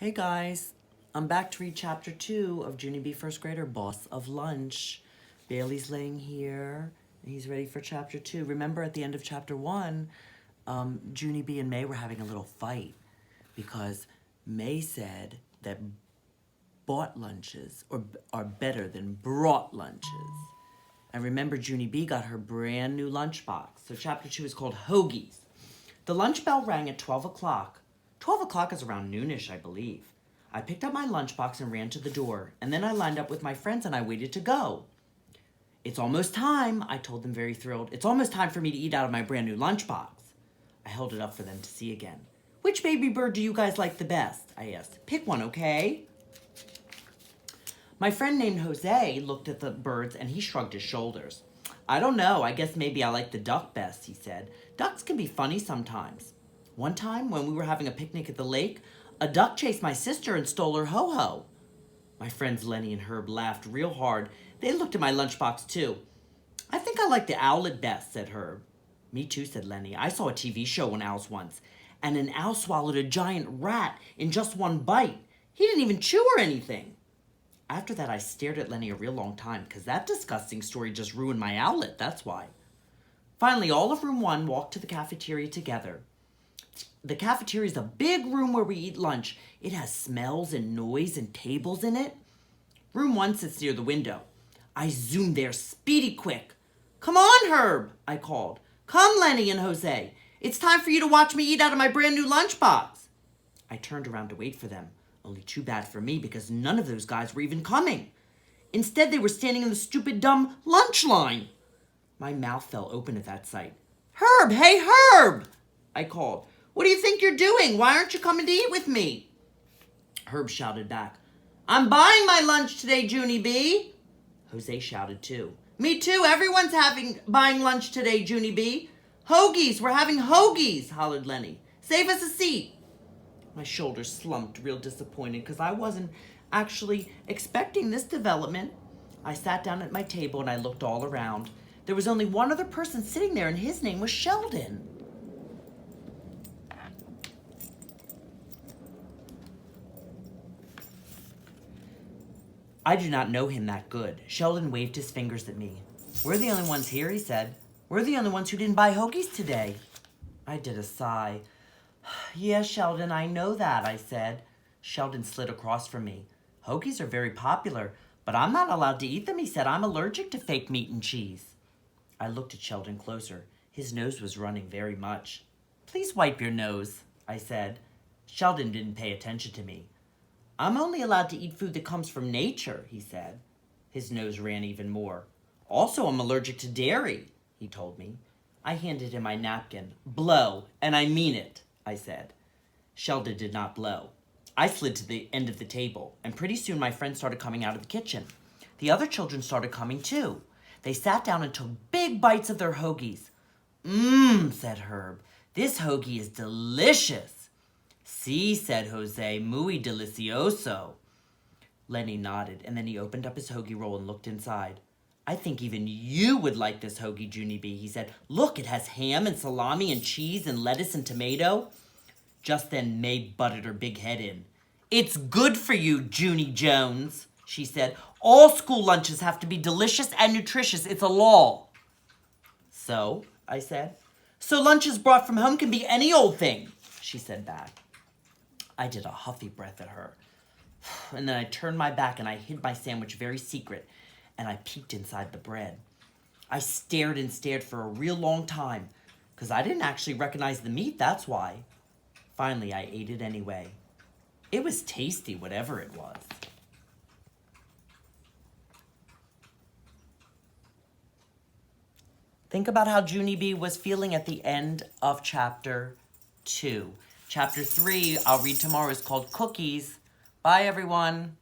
Hey guys, I'm back to read chapter 2 of Junie B. First Grader, Boss of Lunch. Bailey's laying here, and he's ready for chapter 2. Remember at the end of chapter 1, Junie B. and May were having a little fight because May said that bought lunches are better than brought lunches. And remember, Junie B. got her brand new lunchbox. So chapter 2 is called Hoagies. The lunch bell rang at 12 o'clock. 12 o'clock is around noonish, I believe. I picked up my lunchbox and ran to the door, and then I lined up with my friends and I waited to go. It's almost time, I told them very thrilled. It's almost time for me to eat out of my brand new lunchbox. I held it up for them to see again. Which baby bird do you guys like the best? I asked. Pick one, okay? My friend named Jose looked at the birds and he shrugged his shoulders. I don't know, I guess maybe I like the duck best, he said. Ducks can be funny sometimes. One time, when we were having a picnic at the lake, a duck chased my sister and stole her ho-ho. My friends Lenny and Herb laughed real hard. They looked at my lunchbox, too. I think I like the owlet best, said Herb. Me too, said Lenny. I saw a TV show on owls once, and an owl swallowed a giant rat in just one bite. He didn't even chew or anything. After that, I stared at Lenny a real long time, because that disgusting story just ruined my owlet, that's why. Finally, all of room 1 walked to the cafeteria together. The cafeteria is a big room where we eat lunch. It has smells and noise and tables in it. Room 1 sits near the window. I zoomed there speedy quick. Come on, Herb, I called. Come, Lenny and Jose. It's time for you to watch me eat out of my brand new lunchbox. I turned around to wait for them. Only too bad for me because none of those guys were even coming. Instead, they were standing in the stupid, dumb lunch line. My mouth fell open at that sight. Herb, hey, Herb, I called. What do you think you're doing? Why aren't you coming to eat with me? Herb shouted back. I'm buying my lunch today, Junie B. Jose shouted too. Me too. Everyone's buying lunch today, Junie B. Hoagies. We're having hoagies, hollered Lenny. Save us a seat. My shoulders slumped, real disappointed, because I wasn't actually expecting this development. I sat down at my table and I looked all around. There was only one other person sitting there, and his name was Sheldon. I do not know him that good. Sheldon waved his fingers at me. We're the only ones here, he said. We're the only ones who didn't buy hoagies today. I did a sigh. Yes, Sheldon, I know that, I said. Sheldon slid across from me. Hoagies are very popular, but I'm not allowed to eat them, he said. I'm allergic to fake meat and cheese. I looked at Sheldon closer. His nose was running very much. Please wipe your nose, I said. Sheldon didn't pay attention to me. I'm only allowed to eat food that comes from nature, he said. His nose ran even more. Also, I'm allergic to dairy, he told me. I handed him my napkin. Blow, and I mean it, I said. Sheldon did not blow. I slid to the end of the table, and pretty soon my friends started coming out of the kitchen. The other children started coming too. They sat down and took big bites of their hoagies. Said Herb. This hoagie is delicious. Si, said Jose, muy delicioso. Lenny nodded, and then he opened up his hoagie roll and looked inside. I think even you would like this hoagie, Junie B, he said. Look, it has ham and salami and cheese and lettuce and tomato. Just then, May butted her big head in. It's good for you, Junie Jones, she said. All school lunches have to be delicious and nutritious. It's a law. So, I said. So lunches brought from home can be any old thing, she said back. I did a huffy breath at her. And then I turned my back and I hid my sandwich very secret, and I peeked inside the bread. I stared and stared for a real long time, because I didn't actually recognize the meat, that's why. Finally, I ate it anyway. It was tasty, whatever it was. Think about how Junie B was feeling at the end of chapter 2. Chapter 3, I'll read tomorrow, is called Cookies. Bye, everyone.